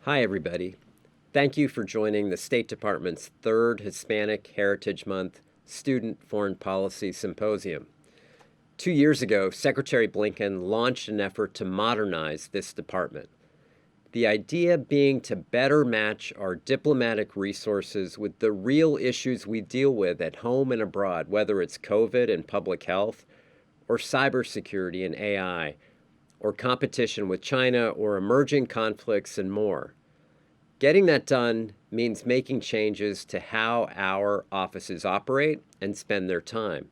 Hi, everybody. Thank you for joining the State Department's third Hispanic Heritage Month Student Foreign Policy Symposium. 2 years ago, Secretary Blinken launched an effort to modernize this department. The idea being to better match our diplomatic resources with the real issues we deal with at home and abroad, whether it's COVID and public health, or cybersecurity and AI, or competition with China, or emerging conflicts and more. Getting that done means making changes to how our offices operate and spend their time.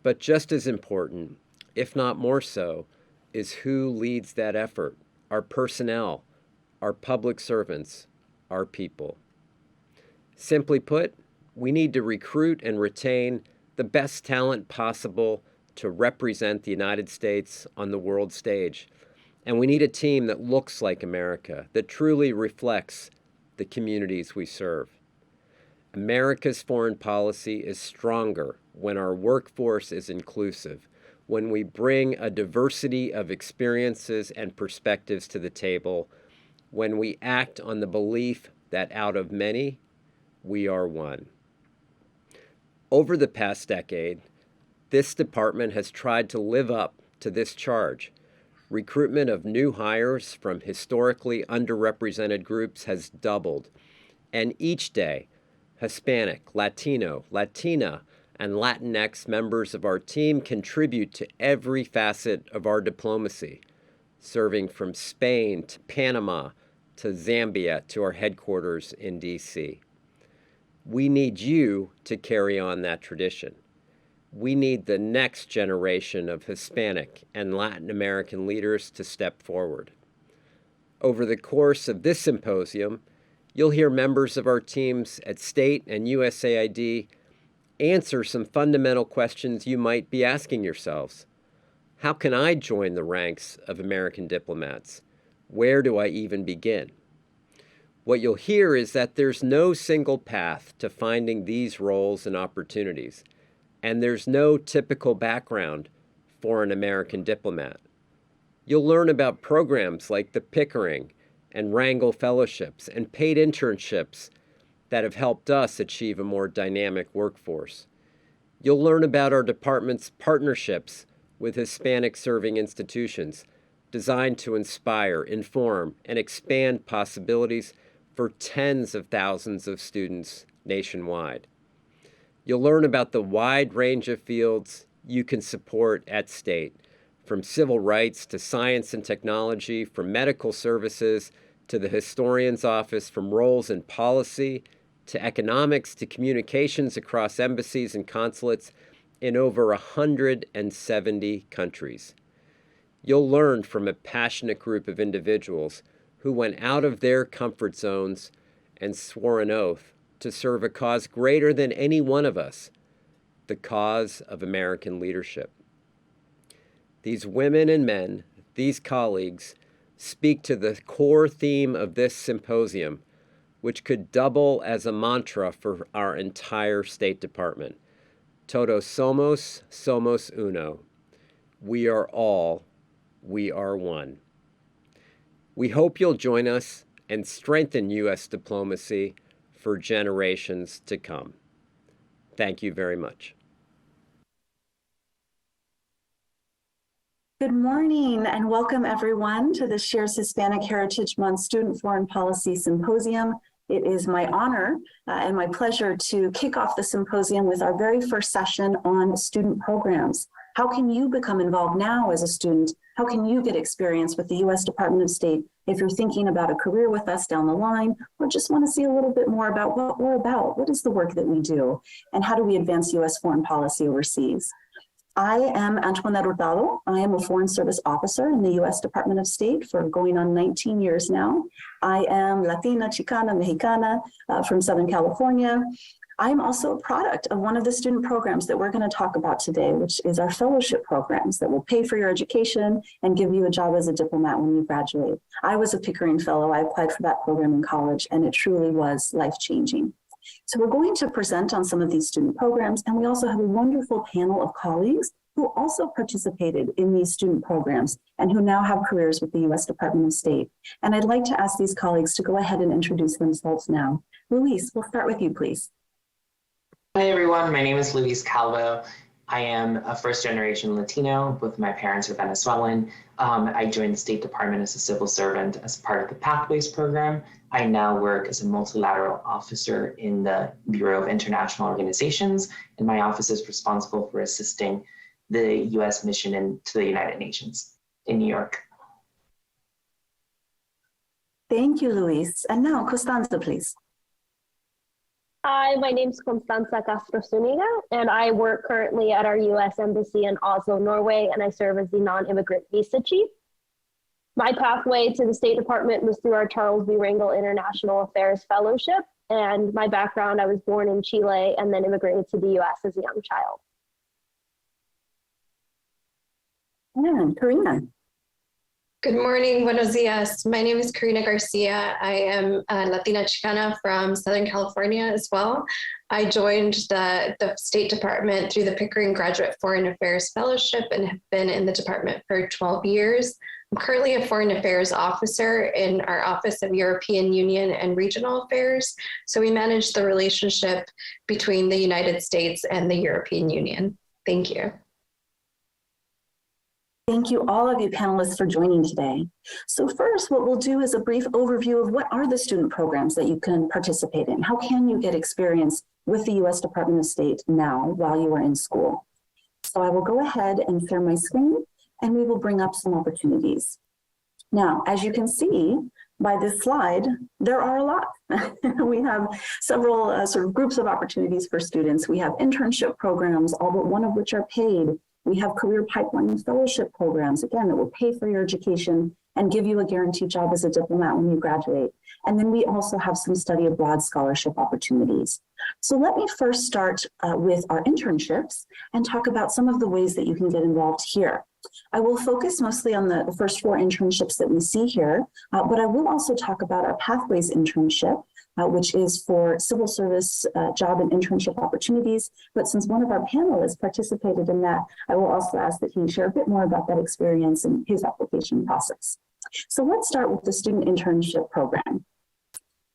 But just as important, if not more so, is who leads that effort: our personnel, our public servants, our people. Simply put, we need to recruit and retain the best talent possible to represent the United States on the world stage. And we need a team that looks like America, that truly reflects the communities we serve. America's foreign policy is stronger when our workforce is inclusive, when we bring a diversity of experiences and perspectives to the table, when we act on the belief that out of many, we are one. Over the past decade, this department has tried to live up to this charge. Recruitment of new hires from historically underrepresented groups has doubled, and each day, Hispanic, Latino, Latina, and Latinx members of our team contribute to every facet of our diplomacy, serving from Spain to Panama to Zambia to our headquarters in D.C. We need you to carry on that tradition. We need the next generation of Hispanic and Latin American leaders to step forward. Over the course of this symposium, you'll hear members of our teams at State and USAID answer some fundamental questions you might be asking yourselves. How can I join the ranks of American diplomats? Where do I even begin? What you'll hear is that there's no single path to finding these roles and opportunities, and there's no typical background for an American diplomat. You'll learn about programs like the Pickering and Wrangle Fellowships and paid internships that have helped us achieve a more dynamic workforce. You'll learn about our department's partnerships with Hispanic serving institutions designed to inspire, inform, and expand possibilities for tens of thousands of students nationwide. You'll learn about the wide range of fields you can support at State, from civil rights to science and technology, from medical services to the historian's office, from roles in policy to economics to communications across embassies and consulates in over 170 countries. You'll learn from a passionate group of individuals who went out of their comfort zones and swore an oath to serve a cause greater than any one of us, the cause of American leadership. These women and men, these colleagues, speak to the core theme of this symposium, which could double as a mantra for our entire State Department. Todos somos, somos uno. We are all, we are one. We hope you'll join us and strengthen U.S. diplomacy for generations to come. Thank you very much. Good morning and welcome everyone to this year's Hispanic Heritage Month Student Foreign Policy Symposium. It is my honor and my pleasure to kick off the symposium with our very first session on student programs. How can you become involved now as a student? How can you get experience with the U.S. Department of State if you're thinking about a career with us down the line, or just want to see a little bit more about what we're about? What is the work that we do? And how do we advance U.S. foreign policy overseas? I am Antoinette Hurtado. I am a Foreign Service Officer in the U.S. Department of State for going on 19 years now. I am Latina, Chicana, Mexicana from Southern California. I am also a product of one of the student programs that we're going to talk about today, which is our fellowship programs that will pay for your education and give you a job as a diplomat when you graduate. I was a Pickering Fellow. I applied for that program in college, and it truly was life-changing. So we're going to present on some of these student programs, and we also have a wonderful panel of colleagues who also participated in these student programs and who now have careers with the U.S. Department of State. And I'd like to ask these colleagues to go ahead and introduce themselves now. Luis, we'll start with you, please. Hi, everyone. My name is Luis Calvo. I am a first-generation Latino. Both my parents are Venezuelan. I joined the State Department as a civil servant as part of the Pathways program. I now work as a multilateral officer in the Bureau of International Organizations, and my office is responsible for assisting the U.S. mission to the United Nations in New York. Thank you, Luis. And now, Costanza, please. Hi, my name is Constanza Castro Zuniga, and I work currently at our U.S. Embassy in Oslo, Norway, and I serve as the non-immigrant visa chief. My pathway to the State Department was through our Charles B. Rangel International Affairs Fellowship, and my background, I was born in Chile and then immigrated to the U.S. as a young child. And Karina. Good morning, buenos dias. My name is Karina Garcia. I am a Latina Chicana from Southern California as well. I joined the State Department through the Pickering Graduate Foreign Affairs Fellowship and have been in the department for 12 years. I'm currently a Foreign Affairs Officer in our Office of European Union and Regional Affairs. So we manage the relationship between the United States and the European Union. Thank you. Thank you, all of you panelists, for joining today. So first, what we'll do is a brief overview of what are the student programs that you can participate in. How can you get experience with the U.S. Department of State now while you are in school? So I will go ahead and share my screen, and we will bring up some opportunities. Now, as you can see by this slide, there are a lot. We have several sort of groups of opportunities for students. We have internship programs, all but one of which are paid. We have career pipeline and fellowship programs, again, that will pay for your education and give you a guaranteed job as a diplomat when you graduate. And then we also have some study abroad scholarship opportunities. So let me first start with our internships and talk about some of the ways that you can get involved here. I will focus mostly on the first 4 internships that we see here, but I will also talk about our Pathways internship, which is for civil service job and internship opportunities. But since one of our panelists participated in that, I will also ask that he share a bit more about that experience and his application process. So let's start with the student internship program.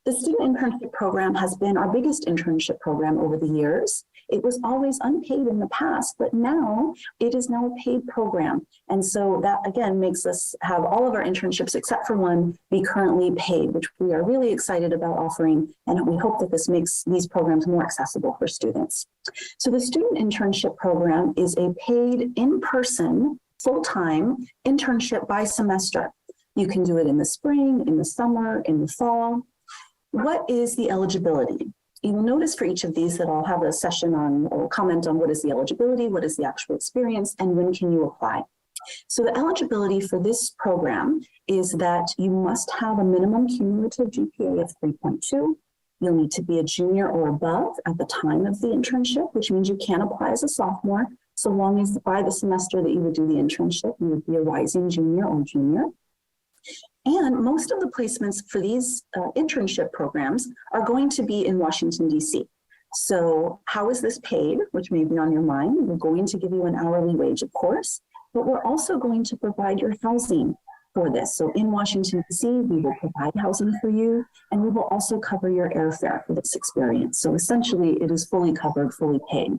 The student internship program has been our biggest internship program over the years. It was always unpaid in the past, but now it is now a paid program. And so that, again, makes us have all of our internships, except for one, be currently paid, which we are really excited about offering. And we hope that this makes these programs more accessible for students. So the student internship program is a paid in-person, full-time internship by semester. You can do it in the spring, in the summer, in the fall. What is the eligibility? You will notice for each of these that I'll have a session on or comment on what is the eligibility, what is the actual experience, and when can you apply. So the eligibility for this program is that you must have a minimum cumulative GPA of 3.2. You'll need to be a junior or above at the time of the internship, which means you can apply as a sophomore, so long as by the semester that you would do the internship, you would be a rising junior or junior. And most of the placements for these internship programs are going to be in Washington, D.C. So how is this paid, which may be on your mind? We're going to give you an hourly wage, of course, but we're also going to provide your housing for this. So in Washington, D.C., we will provide housing for you, and we will also cover your airfare for this experience. So essentially, it is fully covered, fully paid.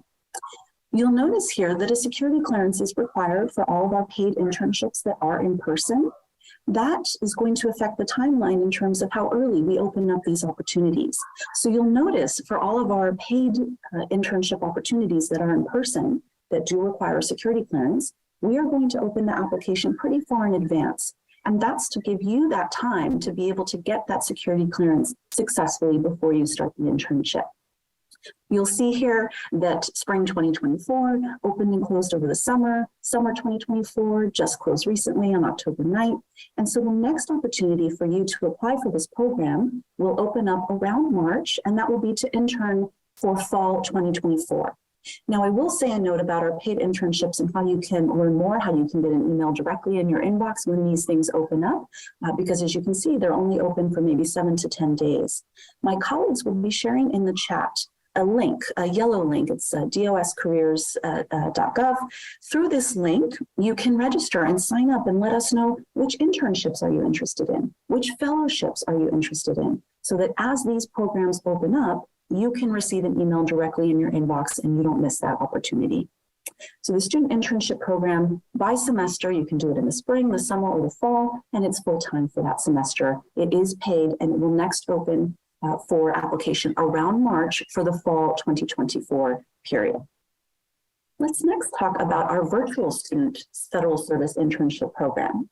You'll notice here that a security clearance is required for all of our paid internships that are in person. That is going to affect the timeline in terms of how early we open up these opportunities. So you'll notice for all of our paid internship opportunities that are in person that do require security clearance, we are going to open the application pretty far in advance. And that's to give you that time to be able to get that security clearance successfully before you start the internship. You'll see here that spring 2024 opened and closed over the summer 2024 just closed recently on October 9th. And so the next opportunity for you to apply for this program will open up around March, and that will be to intern for fall 2024. Now, I will say a note about our paid internships and how you can learn more, how you can get an email directly in your inbox when these things open up, because as you can see, they're only open for maybe 7 to 10 days. My colleagues will be sharing in the chat a link, a yellow link. It's doscareers.gov. Through this link, you can register and sign up and let us know which internships are you interested in, which fellowships are you interested in, so that as these programs open up, you can receive an email directly in your inbox and you don't miss that opportunity. So the student internship program, by semester, you can do it in the spring, the summer, or the fall, and it's full-time for that semester. It is paid, and it will next open for application around March for the fall 2024 period. Let's next talk about our virtual student federal service internship program.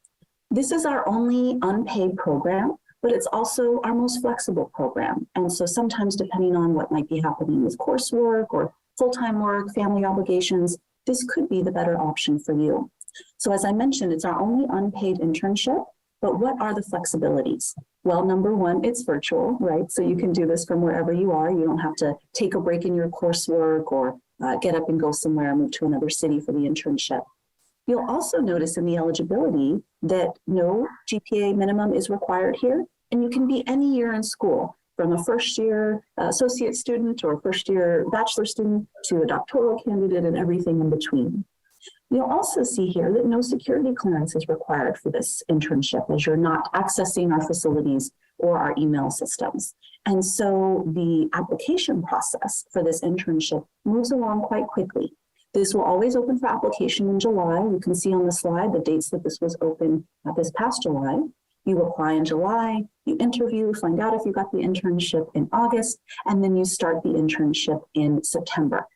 This is our only unpaid program, but it's also our most flexible program. And so sometimes, depending on what might be happening with coursework or full-time work, family obligations, this could be the better option for you. So as I mentioned, it's our only unpaid internship, but what are the flexibilities? Well, number one, it's virtual, right? So you can do this from wherever you are. You don't have to take a break in your coursework or get up and go somewhere and move to another city for the internship. You'll also notice in the eligibility that no GPA minimum is required here, and you can be any year in school, from a first-year associate student or first-year bachelor student to a doctoral candidate and everything in between. You'll also see here that no security clearance is required for this internship, as you're not accessing our facilities or our email systems. And so the application process for this internship moves along quite quickly. This will always open for application in July. You can see on the slide the dates that this was open this past July. You apply in July, you interview, find out if you got the internship in August, and then you start the internship in September.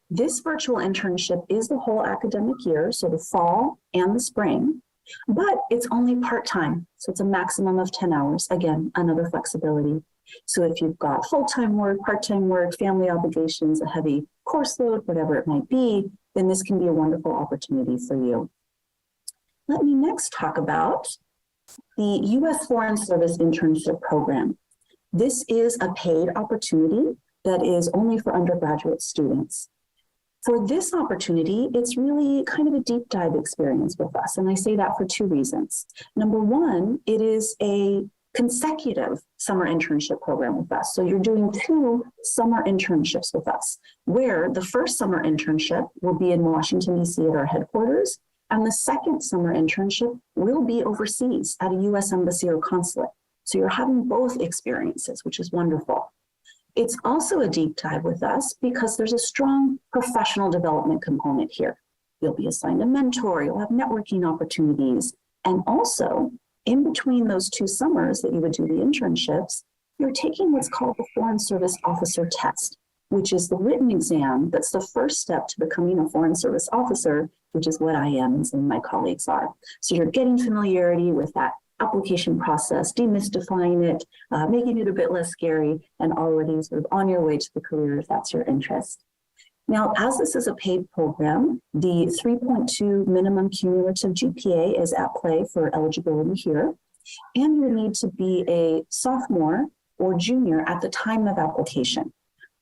This virtual internship is the whole academic year, so the fall and the spring, but it's only part-time, so it's a maximum of 10 hours. Again, another flexibility. So if you've got full-time work, part-time work, family obligations, a heavy course load, whatever it might be, then this can be a wonderful opportunity for you. Let me next talk about the U.S. Foreign Service Internship Program. This is a paid opportunity that is only for undergraduate students. For this opportunity, it's really kind of a deep dive experience with us, and I say that for two reasons. Number one, it is a consecutive summer internship program with us. So you're doing 2 summer internships with us, where the first summer internship will be in Washington, D.C. at our headquarters, and the second summer internship will be overseas at a U.S. embassy or consulate. So you're having both experiences, which is wonderful. It's also a deep dive with us because there's a strong professional development component here. You'll be assigned a mentor, you'll have networking opportunities, and also in between those 2 summers that you would do the internships, you're taking what's called the Foreign Service Officer Test, which is the written exam that's the first step to becoming a Foreign Service Officer, which is what I am and some of my colleagues are. So you're getting familiarity with that application process, demystifying it, making it a bit less scary, and already sort of on your way to the career if that's your interest. Now, as this is a paid program, the 3.2 minimum cumulative GPA is at play for eligibility here, and you need to be a sophomore or junior at the time of application.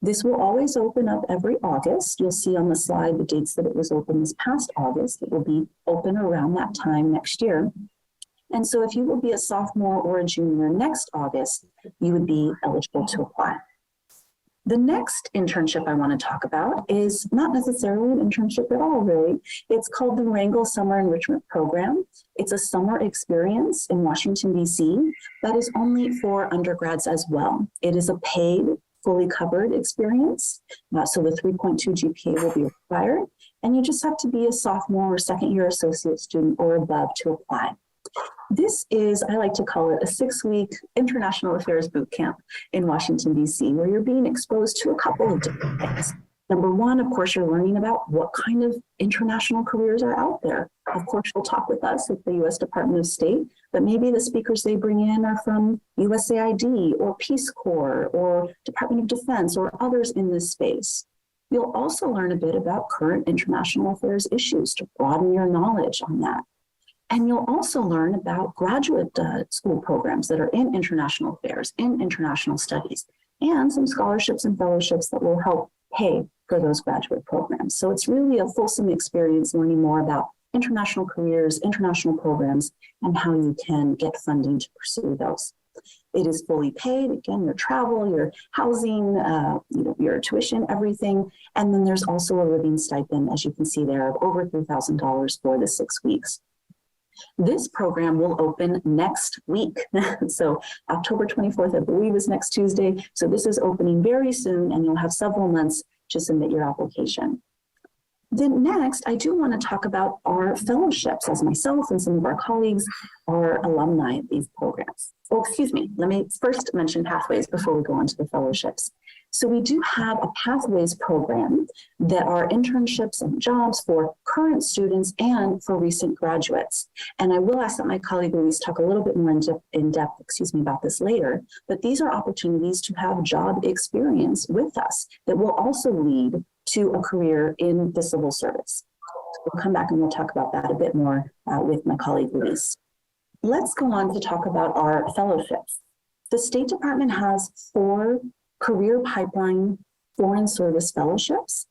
This will always open up every August. You'll see on the slide the dates that it was open this past August. It will be open around that time next year. And so if you will be a sophomore or a junior next August, you would be eligible to apply. The next internship I want to talk about is not necessarily an internship at all, really. It's called the Wrangell Summer Enrichment Program. It's a summer experience in Washington, D.C. that is only for undergrads as well. It is a paid, fully covered experience. So the 3.2 GPA will be required. And you just have to be a sophomore or second-year associate student or above to apply. This is, I like to call it, a 6-week international affairs boot camp in Washington, D.C., where you're being exposed to a couple of different things. Number one, of course, you're learning about what kind of international careers are out there. Of course, you'll talk with us at the U.S. Department of State, but maybe the speakers they bring in are from USAID or Peace Corps or Department of Defense or others in this space. You'll also learn a bit about current international affairs issues to broaden your knowledge on that. And you'll also learn about graduate school programs that are in international affairs, in international studies, and some scholarships and fellowships that will help pay for those graduate programs. So it's really a fulsome experience learning more about international careers, international programs, and how you can get funding to pursue those. It is fully paid. Again, your travel, your housing, your tuition, everything. And then there's also a living stipend, as you can see there, of over $3,000 for the 6 weeks. This program will open next week. So October 24th, I believe, is next Tuesday. So this is opening very soon, and you'll have several months to submit your application. Then next, I do want to talk about our fellowships, as myself and some of our colleagues are alumni of these programs. Oh, excuse me. Let me first mention pathways before we go on to the fellowships. So we do have a pathways program that are internships and jobs for current students and for recent graduates. And I will ask that my colleague Louise talk a little bit more in depth about this later, but these are opportunities to have job experience with us that will also lead to a career in the civil service. We'll come back and we'll talk about that a bit more with my colleague Louise. Let's go on to talk about our fellowships. The State Department has 4 career pipeline foreign service fellowships.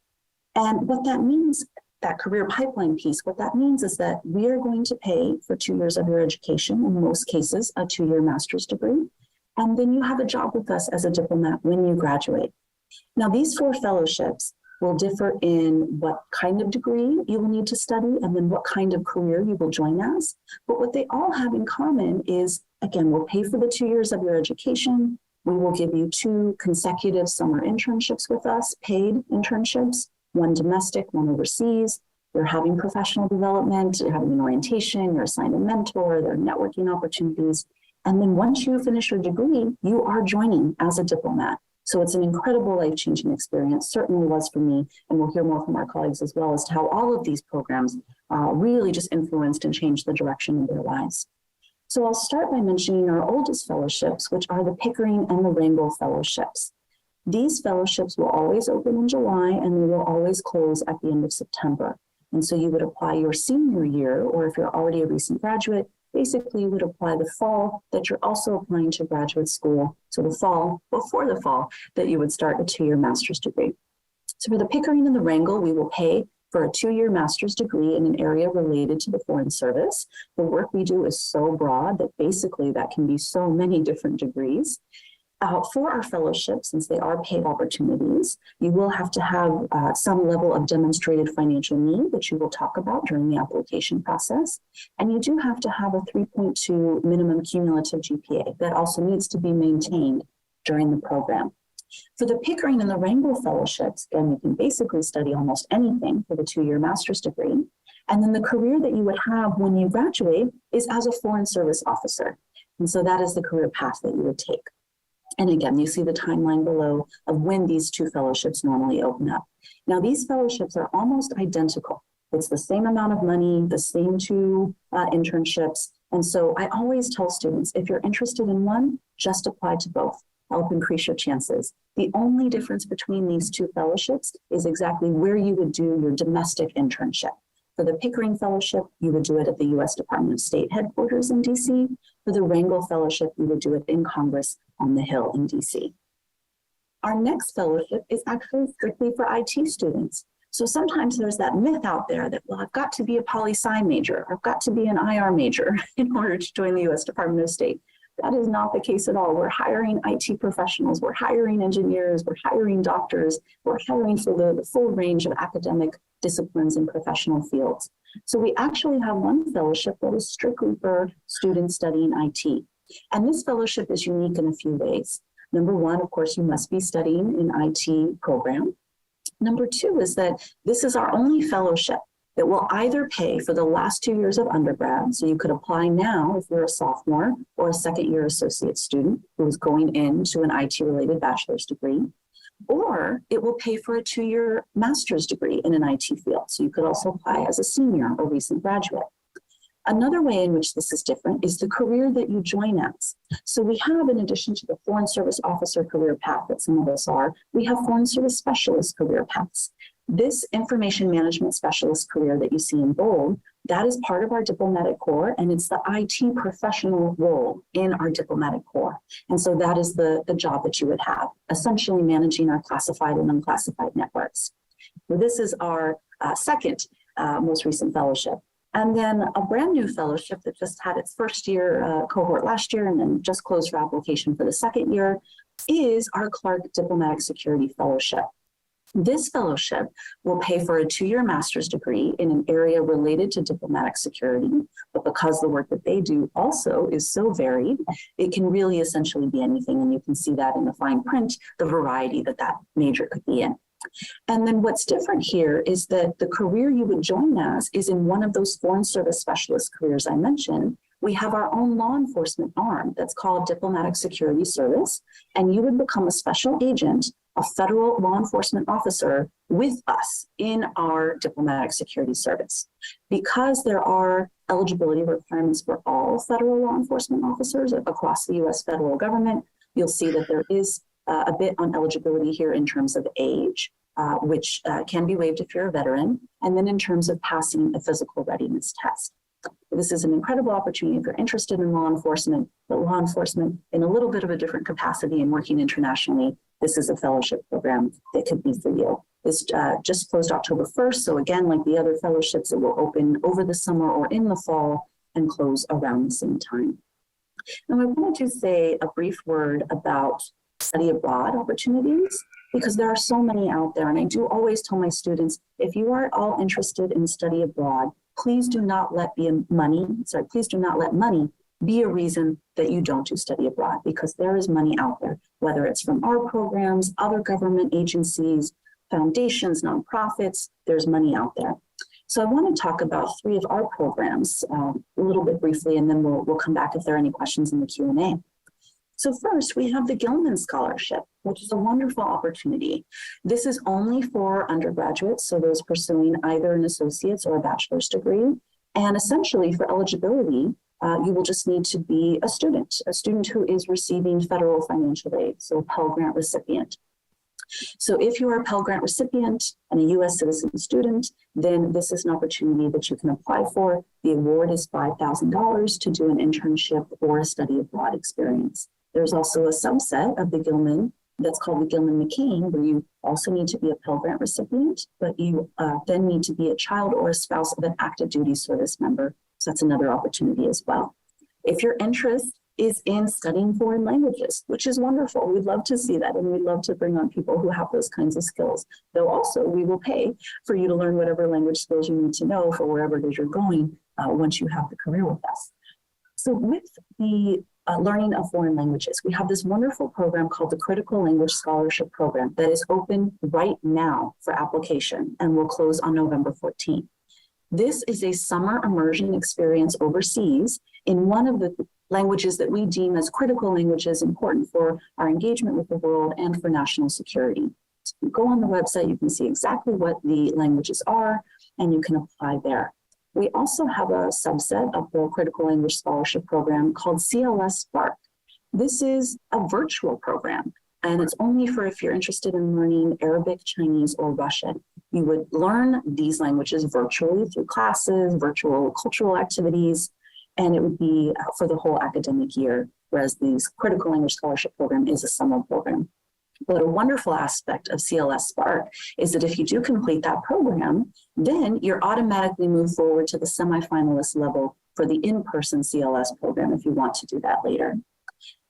And what that means, that career pipeline piece, what that means is that we are going to pay for 2 years of your education, in most cases, a 2-year master's degree. And then you have a job with us as a diplomat when you graduate. Now, these 4 fellowships will differ in what kind of degree you will need to study and then what kind of career you will join as. But what they all have in common is, again, we'll pay for the 2 years of your education. We will give you 2 consecutive summer internships with us, paid internships, 1 domestic, 1 overseas. You're having professional development, you're having an orientation, you're assigned a mentor, there are networking opportunities. And then once you finish your degree, you are joining as a diplomat. So it's an incredible life-changing experience, certainly was for me, and we'll hear more from our colleagues as well as to how all of these programs really just influenced and changed the direction of their lives. So I'll start by mentioning our oldest fellowships, which are the Pickering and the Rangel fellowships. These fellowships will always open in July and they will always close at the end of September. And so you would apply your senior year, or if you're already a recent graduate, basically you would apply the fall that you're also applying to graduate school. So the fall, before the fall, that you would start a 2-year master's degree. So for the Pickering and the Rangel, we will pay for a 2-year master's degree in an area related to the Foreign Service. The work we do is so broad that basically that can be so many different degrees. For our fellowship, since they are paid opportunities, you will have to have some level of demonstrated financial need, which you will talk about during the application process. And you do have to have a 3.2 minimum cumulative GPA that also needs to be maintained during the program. For the Pickering and the Rangel fellowships, again, you can basically study almost anything for the 2-year master's degree. And then the career that you would have when you graduate is as a Foreign Service officer. And so that is the career path that you would take. And again, you see the timeline below of when these 2 fellowships normally open up. Now, these fellowships are almost identical. It's the same amount of money, the same 2 internships. And so I always tell students, if you're interested in one, just apply to both. Help increase your chances. The only difference between these 2 fellowships is exactly where you would do your domestic internship. For the Pickering Fellowship, you would do it at the U.S. Department of State headquarters in D.C. For the Rangel Fellowship, you would do it in Congress on the Hill in D.C. Our next fellowship is actually strictly for IT students. So sometimes there's that myth out there that, well, I've got to be a poli-sci major, I've got to be an IR major in order to join the U.S. Department of State. That is not the case at all. We're hiring IT professionals, we're hiring engineers, we're hiring doctors, we're hiring for the full range of academic disciplines and professional fields. So we actually have one fellowship that is strictly for students studying IT. And this fellowship is unique in a few ways. Number one, of course, you must be studying an IT program. Number 2 is that this is our only fellowship that will either pay for the last 2 years of undergrad. So you could apply now if you're a sophomore or a 2nd-year associate student who is going into an IT-related bachelor's degree, or it will pay for a 2-year master's degree in an IT field. So you could also apply as a senior or recent graduate. Another way in which this is different is the career that you join as. So we have, in addition to the Foreign Service Officer career path that some of us are, we have Foreign Service Specialist career paths. This information management specialist career that you see in bold, that is part of our diplomatic corps, and it's the IT professional role in our diplomatic corps. And so that is the job that you would have, essentially managing our classified and unclassified networks. So this is our second most recent fellowship. And then a brand new fellowship that just had its first year cohort last year and then just closed for application for the second year is our Clark Diplomatic Security Fellowship. This fellowship will pay for a 2-year master's degree in an area related to diplomatic security, but because the work that they do also is so varied, it can really essentially be anything, and you can see that in the fine print, the variety that that major could be in. And then what's different here is that the career you would join as is in one of those foreign service specialist careers I mentioned. We have our own law enforcement arm that's called Diplomatic Security Service, and you would become a special agent, a federal law enforcement officer with us in our diplomatic security service. Because there are eligibility requirements for all federal law enforcement officers across the US federal government, you'll see that there is a bit on eligibility here in terms of age, which can be waived if you're a veteran, and then in terms of passing a physical readiness test. This is an incredible opportunity if you're interested in law enforcement, but law enforcement in a little bit of a different capacity and working internationally. This is a fellowship program that could be for you. This just closed October 1st. So again, like the other fellowships, it will open over the summer or in the fall and close around the same time. Now I wanted to say a brief word about study abroad opportunities, because there are so many out there. And I do always tell my students, if you are all interested in study abroad, please do not let money be a reason that you don't do study abroad, because there is money out there, whether it's from our programs, other government agencies, foundations, nonprofits, there's money out there. So I want to talk about 3 of our programs a little bit briefly, and then we'll come back if there are any questions in the Q&A. So first, we have the Gilman Scholarship, which is a wonderful opportunity. This is only for undergraduates, so those pursuing either an associate's or a bachelor's degree. And essentially for eligibility, you will just need to be a student who is receiving federal financial aid, so a Pell Grant recipient. So if you are a Pell Grant recipient and a U.S. citizen student, then this is an opportunity that you can apply for. The award is $5,000 to do an internship or a study abroad experience. There's also a subset of the Gilman that's called the Gilman-McCain, where you also need to be a Pell Grant recipient, but you then need to be a child or a spouse of an active duty service member. So that's another opportunity as well. If your interest is in studying foreign languages, which is wonderful, we'd love to see that, and we'd love to bring on people who have those kinds of skills. Though also we will pay for you to learn whatever language skills you need to know for wherever it is you're going once you have the career with us. So with the learning of foreign languages, we have this wonderful program called the Critical Language Scholarship Program that is open right now for application and will close on November 14th. This is a summer immersion experience overseas in one of the languages that we deem as critical languages important for our engagement with the world and for national security. So you go on the website, you can see exactly what the languages are, and you can apply there. We also have a subset of the Critical Language Scholarship Program called CLS Spark. This is a virtual program, and it's only for if you're interested in learning Arabic, Chinese, or Russian. You would learn these languages virtually through classes, virtual cultural activities, and it would be for the whole academic year, whereas the Critical Language Scholarship Program is a summer program. But a wonderful aspect of CLS Spark is that if you do complete that program, then you're automatically moved forward to the semifinalist level for the in-person CLS program if you want to do that later.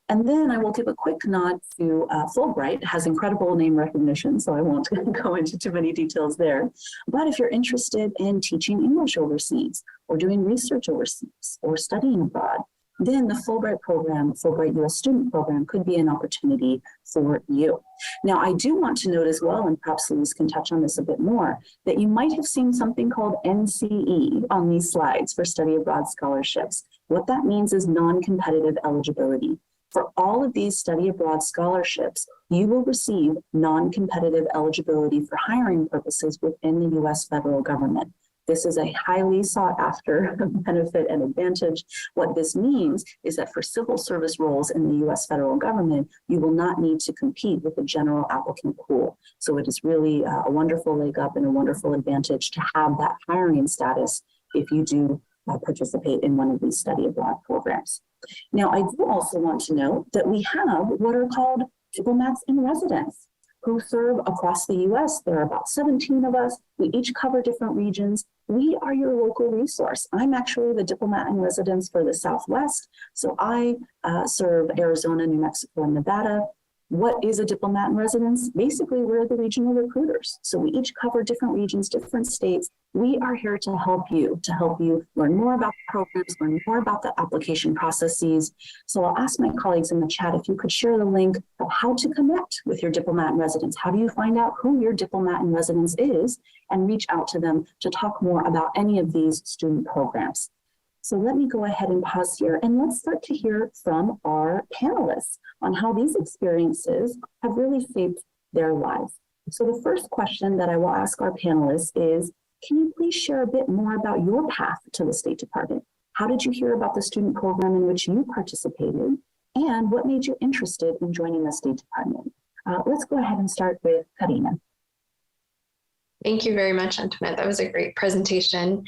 And then I will give a quick nod to Fulbright. It has incredible name recognition, so I won't go into too many details there. But if you're interested in teaching English overseas, or doing research overseas, or studying abroad, then the Fulbright program, Fulbright U.S. Student Program, could be an opportunity for you. Now, I do want to note as well, and perhaps Louise can touch on this a bit more, that you might have seen something called NCE on these slides for study abroad scholarships. What that means is non-competitive eligibility. For all of these study abroad scholarships, you will receive non-competitive eligibility for hiring purposes within the U.S. federal government. This is a highly sought after benefit and advantage. What this means is that for civil service roles in the US federal government, you will not need to compete with the general applicant pool. So it is really a wonderful leg up and a wonderful advantage to have that hiring status if you do participate in one of these study abroad programs. Now, I do also want to note that we have what are called diplomats in residence who serve across the US. There are about 17 of us. We each cover different regions, we are your local resource. I'm actually the diplomat in residence for the Southwest. So I serve Arizona, New Mexico, and Nevada. What is a diplomat in residence? Basically, we're the regional recruiters. So we each cover different regions, different states. We are here to help you learn more about the programs, learn more about the application processes. So I'll ask my colleagues in the chat if you could share the link of how to connect with your diplomat in residence. How do you find out who your diplomat in residence is and reach out to them to talk more about any of these student programs? So let me go ahead and pause here and let's start to hear from our panelists on how these experiences have really shaped their lives. So the first question that I will ask our panelists is, can you please share a bit more about your path to the State Department? How did you hear about the student program in which you participated? And what made you interested in joining the State Department? Let's go ahead and start with Karina. Thank you very much, Antoinette. That was a great presentation.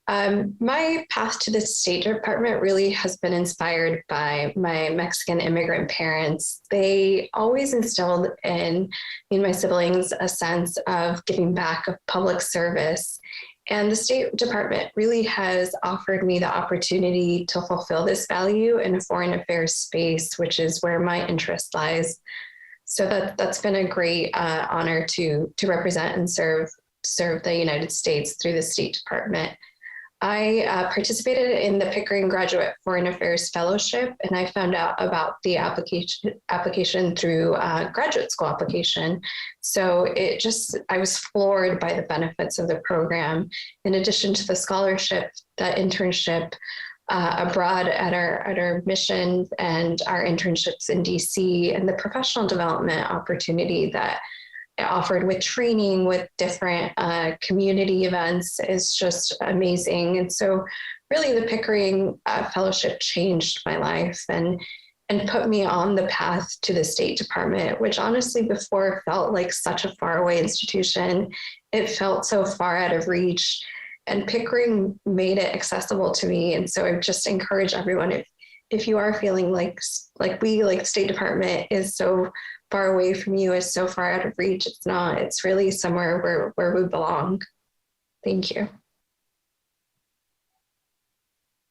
My path to the State Department really has been inspired by my Mexican immigrant parents. They always instilled in me and my siblings a sense of giving back, of public service. And the State Department really has offered me the opportunity to fulfill this value in a foreign affairs space, which is where my interest lies. So that's been a great honor to represent and serve the United States through the State Department. I participated in the Pickering Graduate Foreign Affairs Fellowship, and I found out about the application through graduate school application. So I was floored by the benefits of the program. In addition to the scholarship, that internship abroad at our missions and our internships in DC, and the professional development opportunity that offered with training, with different community events is just amazing. And so really the Pickering Fellowship changed my life and put me on the path to the State Department, which honestly before felt like such a faraway institution. It felt so far out of reach, and Pickering made it accessible to me. And so I just encourage everyone, if you are feeling like the State Department is so far away from you, is so far out of reach, it's not. It's really somewhere where we belong. Thank you.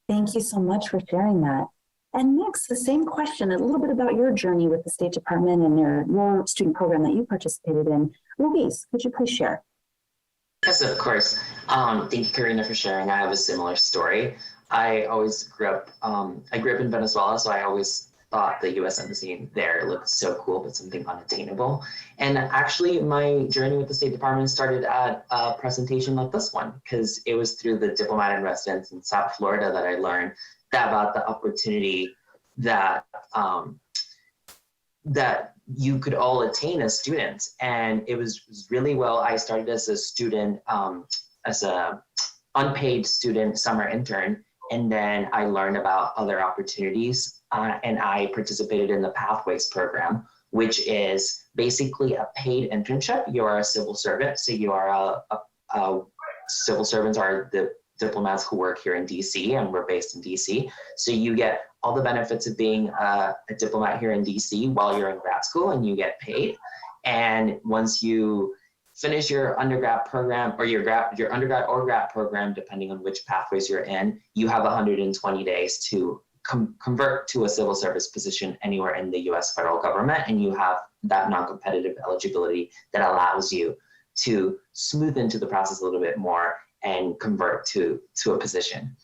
Thank you so much for sharing that. And next, the same question, a little bit about your journey with the State Department and your student program that you participated in. Luis, could you please share? Yes, of course. Thank you, Karina, for sharing. I have a similar story. I grew up in Venezuela, so I always thought the U.S. Embassy there looked so cool, but something unattainable. And actually, my journey with the State Department started at a presentation like this one, because it was through the diplomat in residence in South Florida that I learned about the opportunity that that you could all attain as students. And it was really well. I started as a student, as a unpaid student summer intern. And then I learned about other opportunities, and I participated in the Pathways program, which is basically a paid internship. You are a civil servant, so you are civil servants are the diplomats who work here in DC, and we're based in DC. So you get all the benefits of being a diplomat here in DC while you're in grad school, and you get paid. And once you finish your undergrad program, or your undergrad or grad program, depending on which pathways you're in, you have 120 days to convert to a civil service position anywhere in the US federal government, and you have that non-competitive eligibility that allows you to smooth into the process a little bit more and convert to a position.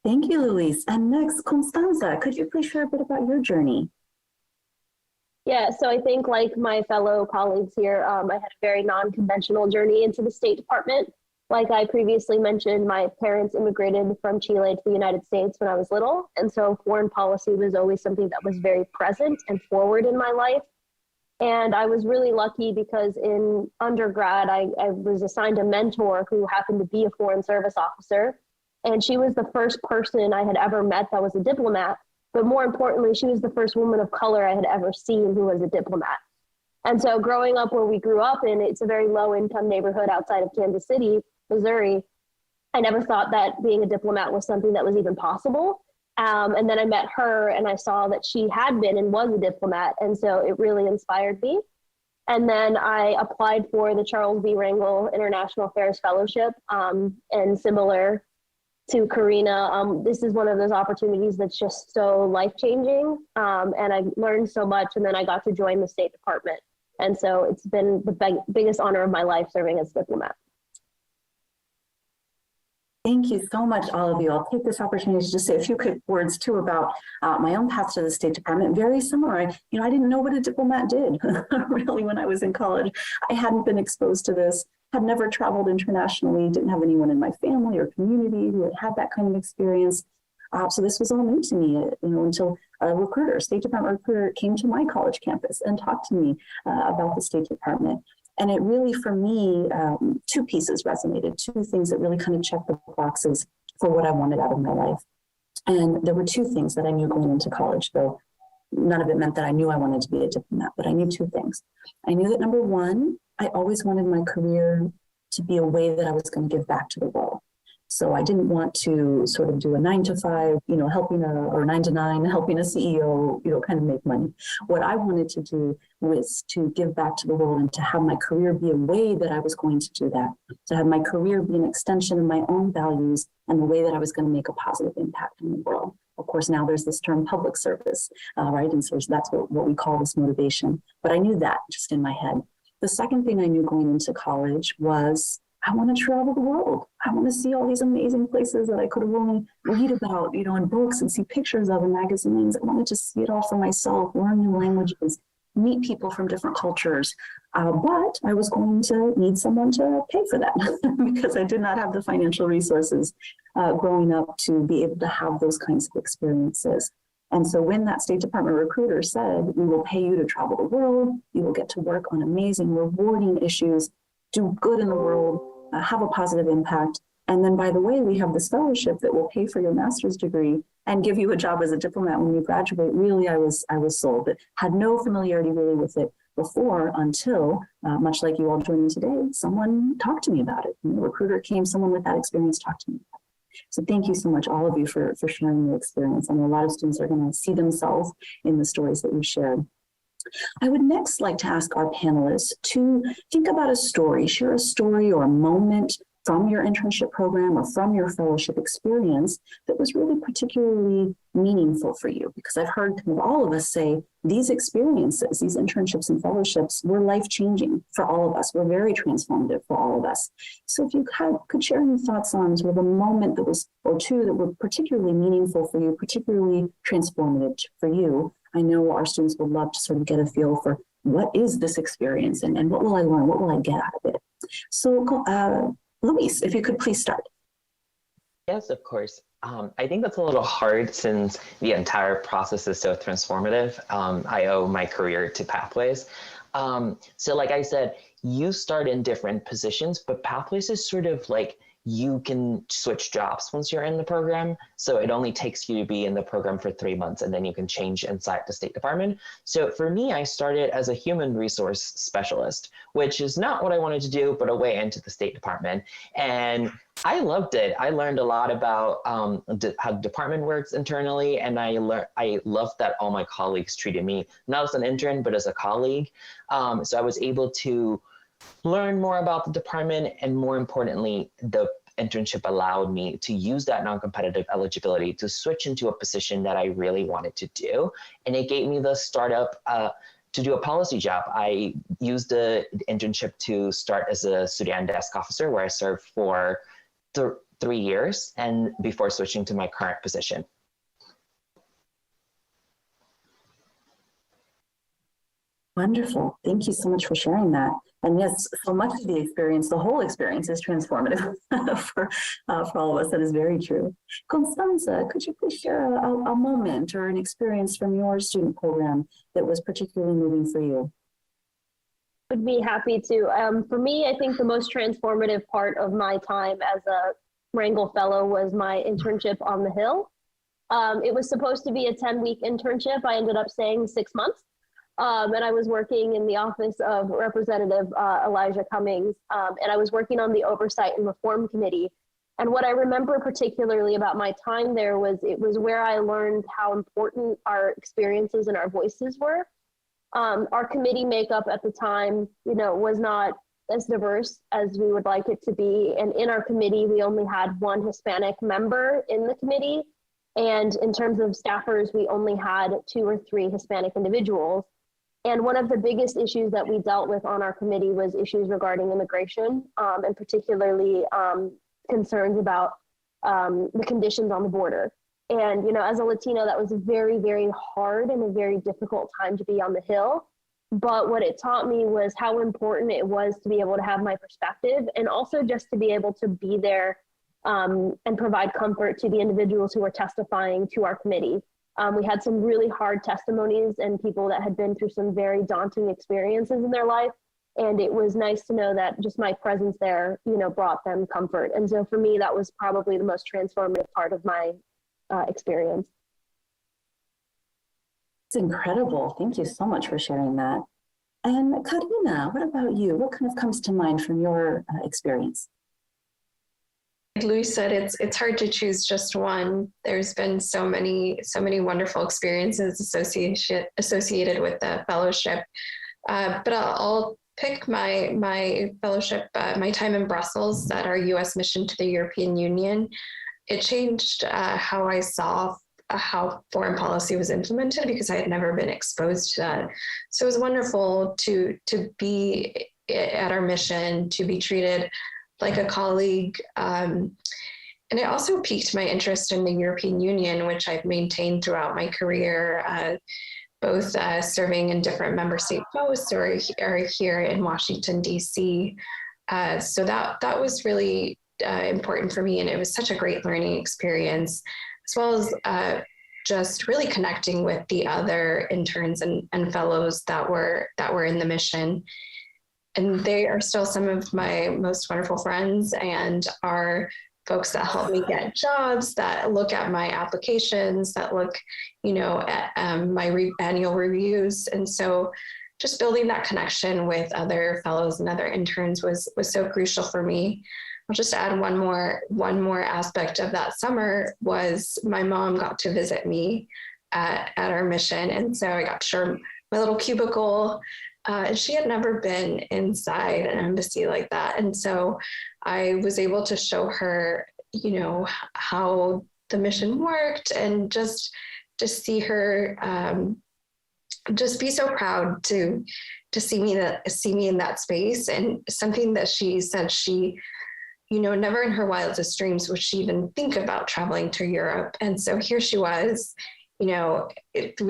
Thank you, Luis. And next, Constanza, could you please share a bit about your journey? Yeah, so I think like my fellow colleagues here, I had a very non-conventional journey into the State Department. Like I previously mentioned, my parents immigrated from Chile to the United States when I was little. And so foreign policy was always something that was very present and forward in my life. And I was really lucky because in undergrad, I was assigned a mentor who happened to be a foreign service officer. And she was the first person I had ever met that was a diplomat. But more importantly, she was the first woman of color I had ever seen who was a diplomat. And so growing up where we grew up in, it's a very low income neighborhood outside of Kansas City, Missouri. I never thought that being a diplomat was something that was even possible. And then I met her and I saw that she had been and was a diplomat. And so it really inspired me. And then I applied for the Charles B. Rangel International Affairs Fellowship, and similar to Karina, this is one of those opportunities that's just so life-changing, and I learned so much, and then I got to join the State Department. And so it's been the biggest honor of my life serving as diplomat. Thank you so much, all of you. I'll take this opportunity to just say a few quick words too about my own path to the State Department. Very similar. I didn't know what a diplomat did really when I was in college. I hadn't been exposed to this, had never traveled internationally, didn't have anyone in my family or community who had had that kind of experience. So this was all new to me, until a State Department recruiter came to my college campus and talked to me about the State Department. And it really, for me, two pieces resonated, two things that really kind of checked the boxes for what I wanted out of my life. And there were two things that I knew going into college, though none of it meant that I knew I wanted to be a diplomat, but I knew two things. I knew that number one, I always wanted my career to be a way that I was going to give back to the world. So I didn't want to sort of do a 9 to 5, or 9 to 9, helping a CEO, kind of make money. What I wanted to do was to give back to the world and to have my career be a way that I was going to do that, to have my career be an extension of my own values and the way that I was going to make a positive impact in the world. Of course, now there's this term public service, right? And so that's what we call this motivation. But I knew that just in my head. The second thing I knew going into college was I want to travel the world. I want to see all these amazing places that I could have only read about, in books and see pictures of in magazines. I wanted to see it all for myself, learn new languages, meet people from different cultures. But I was going to need someone to pay for that because I did not have the financial resources growing up to be able to have those kinds of experiences. And so when that State Department recruiter said, we will pay you to travel the world, you will get to work on amazing, rewarding issues, do good in the world, have a positive impact. And then, by the way, we have this fellowship that will pay for your master's degree and give you a job as a diplomat when you graduate. Really, I was sold, but had no familiarity really with it before until, much like you all joining today, someone talked to me about it. The recruiter came, someone with that experience talked to me about it. So thank you so much, all of you, for sharing your experience. I know a lot of students are going to see themselves in the stories that you shared. I would next like to ask our panelists to think about a story, share a story or a moment from your internship program or from your fellowship experience that was really particularly meaningful for you. Because I've heard kind of all of us say these experiences, these internships and fellowships were life-changing for all of us. Were very transformative for all of us. So if you could share any thoughts on sort of a moment that was, or two that were particularly meaningful for you, particularly transformative for you. I know our students would love to sort of get a feel for what is this experience and what will I learn? What will I get out of it? So Luis, if you could please start. Yes, of course. I think that's a little hard since the entire process is so transformative. I owe my career to Pathways. So like I said, you start in different positions, but Pathways is sort of like you can switch jobs once you're in the program. So it only takes you to be in the program for 3 months and then you can change inside the State Department. So for me, I started as a human resource specialist, which is not what I wanted to do, but a way into the State Department. And I loved it. I learned a lot about how the department works internally. And I loved that all my colleagues treated me, not as an intern, but as a colleague. So I was able to learn more about the department, and more importantly, the internship allowed me to use that non-competitive eligibility to switch into a position that I really wanted to do. And it gave me the startup to do a policy job. I used the internship to start as a Sudan desk officer, where I served for 3 years, and before switching to my current position. Wonderful. Thank you so much for sharing that. And yes, so much of the experience, the whole experience is transformative for all of us. That is very true. Constanza, could you please share a moment or an experience from your student program that was particularly moving for you? Would be happy to. For me, I think the most transformative part of my time as a Rangel Fellow was my internship on the Hill. It was supposed to be a 10-week internship. I ended up staying 6 months. And I was working in the office of Representative Elijah Cummings, and I was working on the Oversight and Reform Committee. And what I remember particularly about my time there was it was where I learned how important our experiences and our voices were. Our committee makeup at the time, was not as diverse as we would like it to be. And in our committee, we only had one Hispanic member in the committee. And in terms of staffers, we only had 2 or 3 Hispanic individuals. And one of the biggest issues that we dealt with on our committee was issues regarding immigration, and particularly concerns about the conditions on the border. And, as a Latino, that was a very, very hard and a very difficult time to be on the Hill. But what it taught me was how important it was to be able to have my perspective, and also just to be able to be there and provide comfort to the individuals who were testifying to our committee. We had some really hard testimonies and people that had been through some very daunting experiences in their life. And it was nice to know that just my presence there, brought them comfort. And so for me, that was probably the most transformative part of my experience. It's incredible. Thank you so much for sharing that. And Karina, what about you? What kind of comes to mind from your experience? Like Louis said, it's hard to choose just one. There's been so many wonderful experiences associated with the fellowship. But I'll pick my fellowship, my time in Brussels at our U.S. mission to the European Union. It changed how I saw how foreign policy was implemented, because I had never been exposed to that. So it was wonderful to be at our mission, to be treated like a colleague. And it also piqued my interest in the European Union, which I've maintained throughout my career, both serving in different member state posts or here in Washington, D.C. So that was really important for me. And it was such a great learning experience, as well as just really connecting with the other interns and fellows that were in the mission. And they are still some of my most wonderful friends, and are folks that help me get jobs, that look at my applications, that look, at my annual reviews. And so just building that connection with other fellows and other interns was so crucial for me. I'll just add one more aspect of that summer was my mom got to visit me at our mission. And so I got to share my little cubicle. And she had never been inside an embassy like that. And so I was able to show her, how the mission worked, and just see her just be so proud to see me in that space. And something that she said, she, never in her wildest dreams would she even think about traveling to Europe. And so here she was, we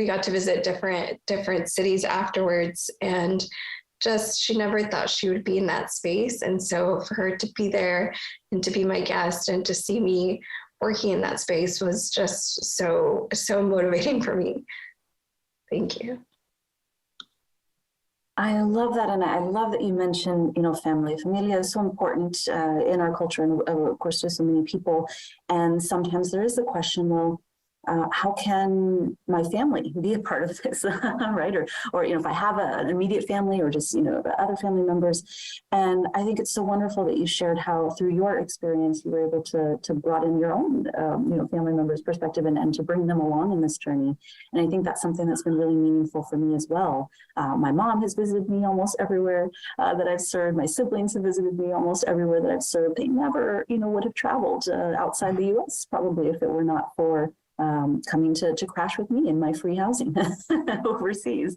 got to visit different cities afterwards, and just, she never thought she would be in that space. And so for her to be there and to be my guest and to see me working in that space was just so motivating for me. Thank you. I love that. And I love that you mentioned, family. Familia is so important in our culture, and of course, to so many people. And sometimes there is the question, well, how can my family be a part of this, right? Or if I have an immediate family, or just, other family members. And I think it's so wonderful that you shared how through your experience, you were able to broaden your own, family members' perspective and to bring them along in this journey. And I think that's something that's been really meaningful for me as well. My mom has visited me almost everywhere that I've served. My siblings have visited me almost everywhere that I've served. They never, would have traveled outside the U.S. probably if it were not for coming to crash with me in my free housing overseas.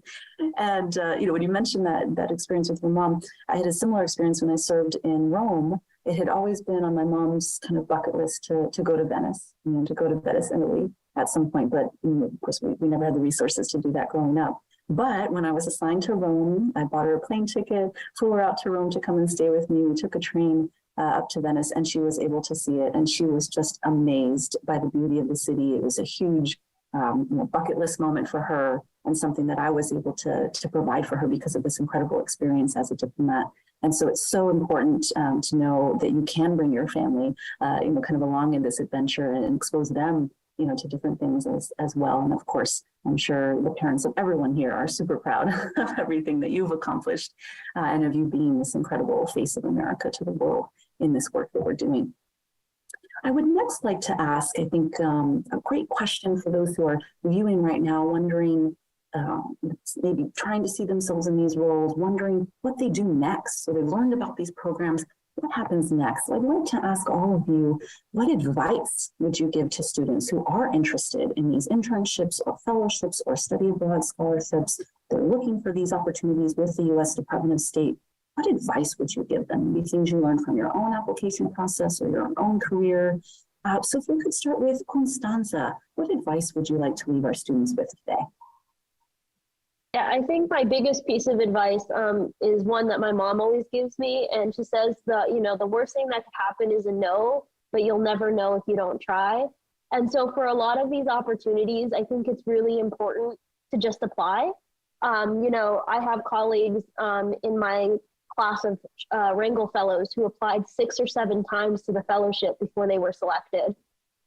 And, when you mentioned that experience with your mom, I had a similar experience when I served in Rome. It had always been on my mom's kind of bucket list to go to Venice, to go to Venice, Italy at some point. But of course, we never had the resources to do that growing up. But when I was assigned to Rome, I bought her a plane ticket, flew her out to Rome to come and stay with me. We took a train up to Venice, and she was able to see it. And she was just amazed by the beauty of the city. It was a huge bucket list moment for her, and something that I was able to provide for her because of this incredible experience as a diplomat. And so it's so important to know that you can bring your family, kind of along in this adventure and expose them, to different things as well. And of course, I'm sure the parents of everyone here are super proud of everything that you've accomplished and of you being this incredible face of America to the world in this work that we're doing. I would next like to ask, I think, a great question for those who are viewing right now, wondering, maybe trying to see themselves in these roles, wondering what they do next. So they've learned about these programs. What happens next? So I'd like to ask all of you, what advice would you give to students who are interested in these internships or fellowships or study abroad scholarships? They're looking for these opportunities with the U.S. Department of State. What advice would you give them? Maybe things you learned from your own application process or your own career. So if we could start with Constanza, what advice would you like to leave our students with today? Yeah, I think my biggest piece of advice is one that my mom always gives me, and she says the worst thing that could happen is a no, but you'll never know if you don't try. And so for a lot of these opportunities, I think it's really important to just apply. I have colleagues in my class of Wrangle Fellows who applied 6 or 7 times to the fellowship before they were selected.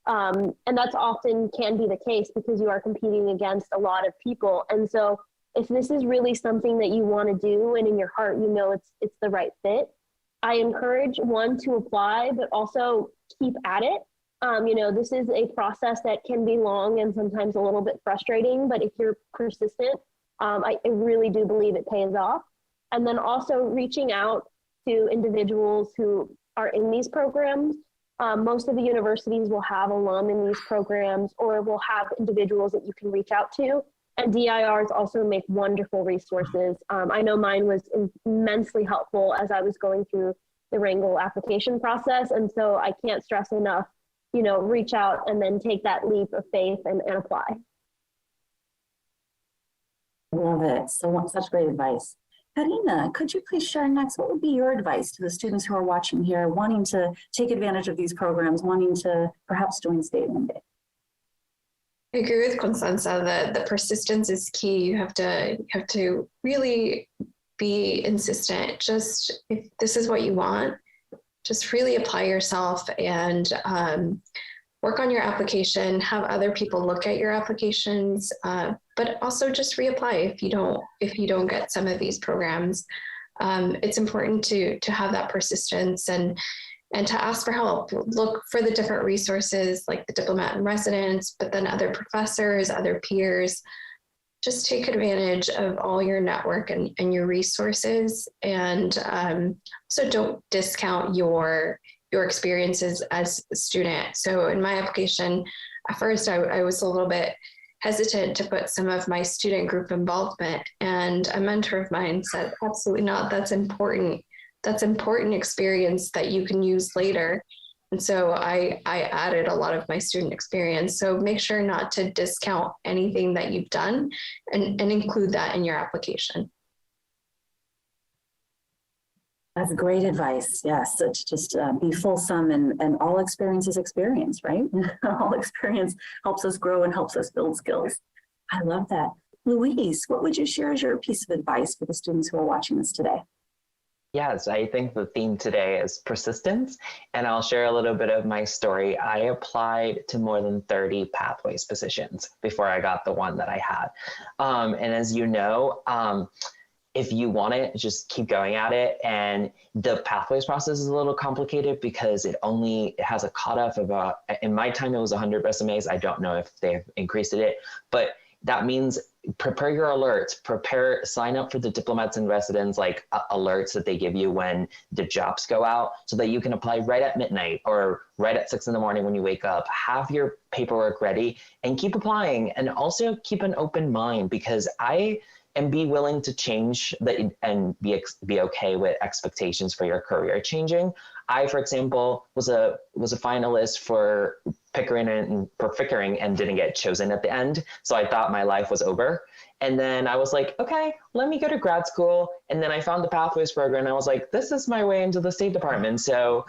And that's often can be the case because you are competing against a lot of people. And so if this is really something that you want to do and in your heart, you know it's the right fit, I encourage one to apply, but also keep at it. This is a process that can be long and sometimes a little bit frustrating, but if you're persistent, I really do believe it pays off. And then also reaching out to individuals who are in these programs. Most of the universities will have alum in these programs or will have individuals that you can reach out to. And DIRs also make wonderful resources. I know mine was immensely helpful as I was going through the Wrangle application process. And so I can't stress enough, reach out and then take that leap of faith and apply. I love it. So such great advice. Karina, could you please share next, what would be your advice to the students who are watching here, wanting to take advantage of these programs, wanting to perhaps join state one day? I agree with Constanza that the persistence is key. You have to really be insistent. Just if this is what you want, just really apply yourself and work on your application, have other people look at your applications, but also just reapply if you don't get some of these programs. It's important to have that persistence and to ask for help. Look for the different resources like the diplomat in residence, but then other professors, other peers. Just take advantage of all your network and your resources, and so don't discount your experiences as a student. So in my application, at first I was a little bit hesitant to put some of my student group involvement, and a mentor of mine said, absolutely not, that's important. That's important experience that you can use later. And so I added a lot of my student experience. So make sure not to discount anything that you've done and include that in your application. That's great advice. Yes, to just be fulsome and all experience is experience, right? All experience helps us grow and helps us build skills. I love that. Louise, what would you share as your piece of advice for the students who are watching this today? Yes, I think the theme today is persistence, and I'll share a little bit of my story. I applied to more than 30 pathways positions before I got the one that I had. And as you know, if you want it, just keep going at it. And the pathways process is a little complicated because it has a cutoff of in my time, it was 100 resumes. I don't know if they've increased it, but that means prepare your alerts, sign up for the diplomats in residence, like alerts that they give you when the jobs go out so that you can apply right at midnight or right at 6 a.m. when you wake up. Have your paperwork ready and keep applying, and also keep an open mind, because and be willing to change and be okay with expectations for your career changing. I, for example, was a finalist for Pickering and didn't get chosen at the end. So I thought my life was over. And then I was like, okay, let me go to grad school. And then I found the Pathways program and I was like, this is my way into the State Department. So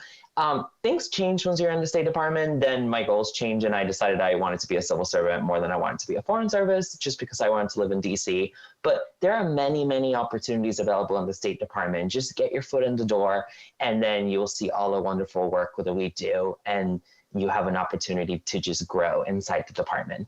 things change once you're in the State Department. Then my goals change, and I decided I wanted to be a civil servant more than I wanted to be a foreign service, just because I wanted to live in DC. But there are many, many opportunities available in the State Department. Just get your foot in the door, and then you will see all the wonderful work that we do, and you have an opportunity to just grow inside the department.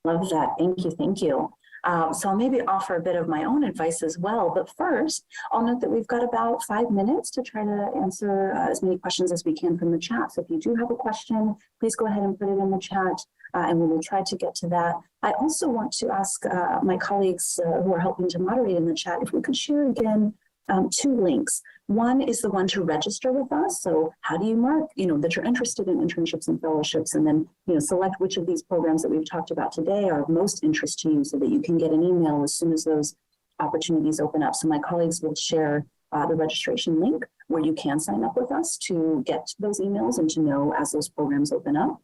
Love that. Thank you. Thank you. So I'll maybe offer a bit of my own advice as well. But first, I'll note that we've got about 5 minutes to try to answer as many questions as we can from the chat. So if you do have a question, please go ahead and put it in the chat, and we will try to get to that. I also want to ask my colleagues who are helping to moderate in the chat if we could share again 2 links. One is the one to register with us. So how do you mark, that you're interested in internships and fellowships, and then, select which of these programs that we've talked about today are of most interest to you so that you can get an email as soon as those opportunities open up. So my colleagues will share the registration link where you can sign up with us to get those emails and to know as those programs open up.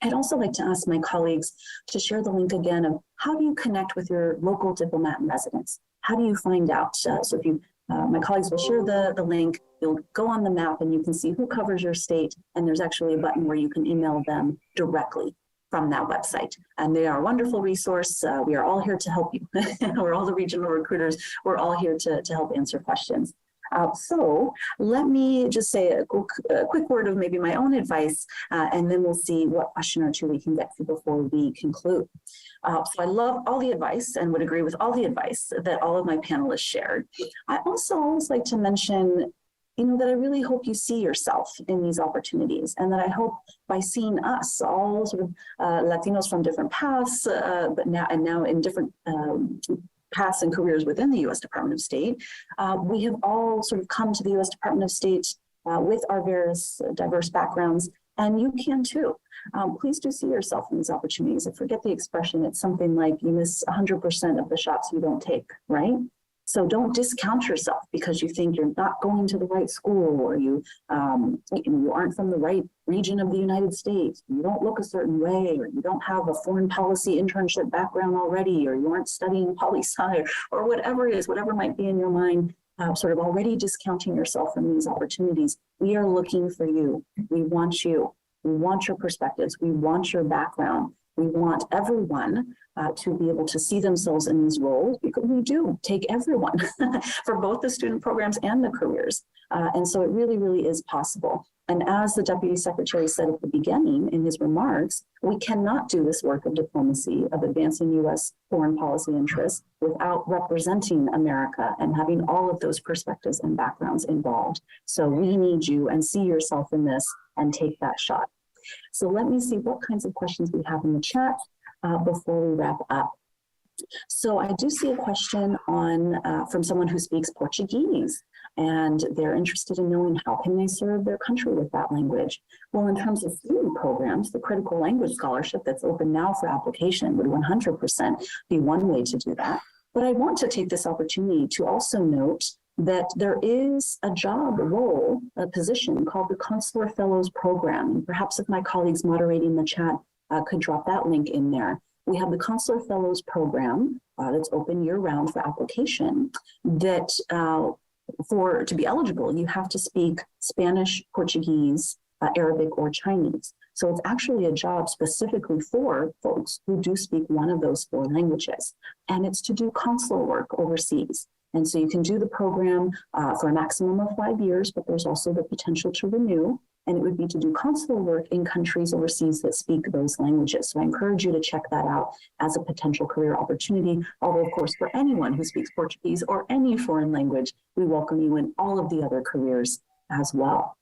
I'd also like to ask my colleagues to share the link again of how do you connect with your local diplomat in residence? How do you find out? So if you my colleagues will share the link. You'll go on the map and you can see who covers your state. And there's actually a button where you can email them directly from that website. And they are a wonderful resource. We are all here to help you. We're all the regional recruiters. We're all here to help answer questions. So let me just say a quick word of maybe my own advice, and then we'll see what question or two we can get through before we conclude. So I love all the advice and would agree with all the advice that all of my panelists shared. I also always like to mention, that I really hope you see yourself in these opportunities, and that I hope by seeing us, all sort of Latinos from different paths, but now in different paths and careers within the U.S. Department of State, we have all sort of come to the U.S. Department of State with our various diverse backgrounds, and you can too. Please do see yourself in these opportunities. And forget the expression, it's something like you miss 100% of the shots you don't take, right? So don't discount yourself because you think you're not going to the right school, or you aren't from the right region of the United States, you don't look a certain way, or you don't have a foreign policy internship background already, or you aren't studying poli-sci, or whatever it is, whatever might be in your mind, sort of already discounting yourself from these opportunities. We are looking for you. We want you. We want your perspectives. We want your background. We want everyone to be able to see themselves in these roles, because we do take everyone for both the student programs and the careers. And so it really, really is possible. And as the Deputy Secretary said at the beginning in his remarks, we cannot do this work of diplomacy, of advancing U.S. foreign policy interests, without representing America and having all of those perspectives and backgrounds involved. So we need you, and see yourself in this and take that shot. So let me see what kinds of questions we have in the chat before we wrap up. So I do see a question from someone who speaks Portuguese, and they're interested in knowing how can they serve their country with that language. Well, in terms of student programs, the Critical Language Scholarship that's open now for application would 100% be one way to do that. But I want to take this opportunity to also note that there is a job role, a position called the Consular Fellows Program. And perhaps if my colleagues moderating the chat could drop that link in there. We have the Consular Fellows Program that's open year-round for application, that to be eligible, you have to speak Spanish, Portuguese, Arabic, or Chinese. So it's actually a job specifically for folks who do speak one of those 4 languages. And it's to do consular work overseas. And so you can do the program for a maximum of 5 years, but there's also the potential to renew. And it would be to do consular work in countries overseas that speak those languages. So I encourage you to check that out as a potential career opportunity. Although, of course, for anyone who speaks Portuguese or any foreign language, we welcome you in all of the other careers as well.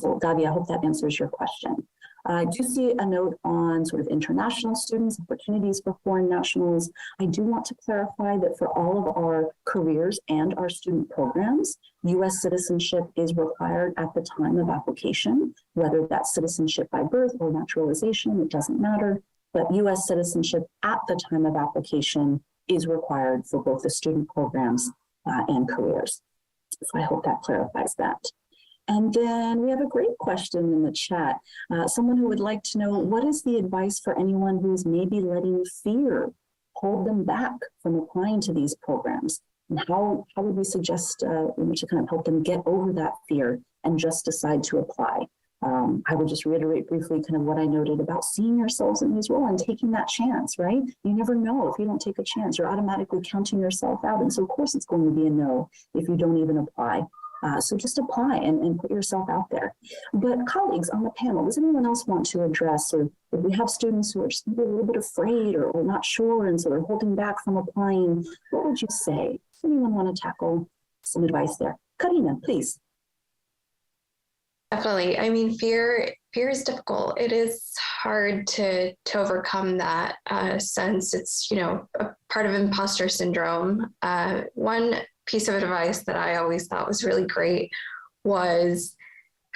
So Davia, I hope that answers your question. I do see a note on sort of international students, opportunities for foreign nationals. I do want to clarify that for all of our careers and our student programs, U.S. citizenship is required at the time of application, whether that's citizenship by birth or naturalization, it doesn't matter. But U.S. citizenship at the time of application is required for both the student programs and careers. So I hope that clarifies that. And then we have a great question in the chat. Someone who would like to know, what is the advice for anyone who's maybe letting fear hold them back from applying to these programs? And how would we suggest to kind of help them get over that fear and just decide to apply? I would just reiterate briefly kind of what I noted about seeing yourselves in these roles and taking that chance, right? You never know. If you don't take a chance, you're automatically counting yourself out. And so of course it's going to be a no if you don't even apply. So just apply and put yourself out there. But colleagues on the panel, does anyone else want to address, or if we have students who are just maybe a little bit afraid or not sure, and so they're holding back from applying, what would you say? Does anyone want to tackle some advice there? Karina, please. Definitely. I mean, fear is difficult. It is hard to overcome that sense. It's, a part of imposter syndrome. One piece of advice that I always thought was really great was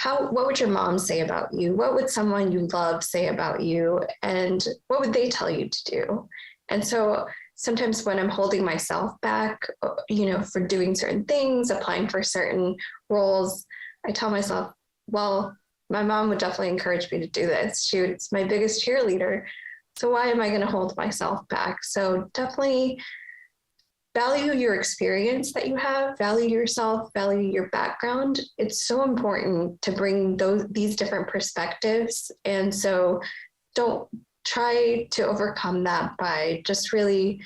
what would your mom say about you? What would someone you love say about you? And what would they tell you to do? And so sometimes when I'm holding myself back, for doing certain things, applying for certain roles, I tell myself, well, my mom would definitely encourage me to do this. She's my biggest cheerleader. So why am I going to hold myself back? So definitely value your experience that you have, value yourself, value your background. It's so important to bring these different perspectives. And so don't try to overcome that by just really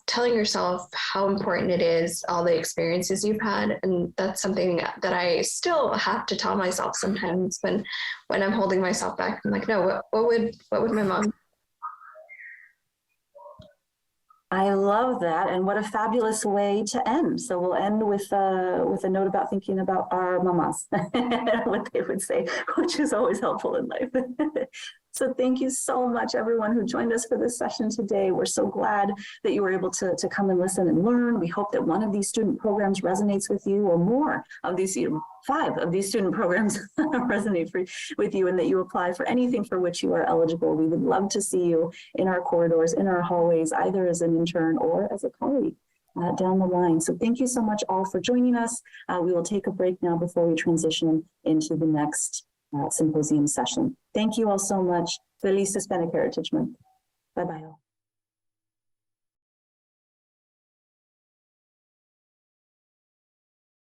telling yourself how important it is, all the experiences you've had. And that's something that I still have to tell myself sometimes when I'm holding myself back. I'm like, no, what would my mom? I love that, and what a fabulous way to end. So we'll end with a note about thinking about our mamas, what they would say, which is always helpful in life. So thank you so much, everyone who joined us for this session today. We're so glad that you were able to come and listen and learn. We hope that one of these student programs resonates with you, or more of these, 5 of these student programs resonate with you, and that you apply for anything for which you are eligible. We would love to see you in our corridors, in our hallways, either as an intern or as a colleague down the line. So thank you so much all for joining us. We will take a break now before we transition into the next symposium session. Thank you all so much. Feliz Hispanic Heritage Month. Bye-bye all.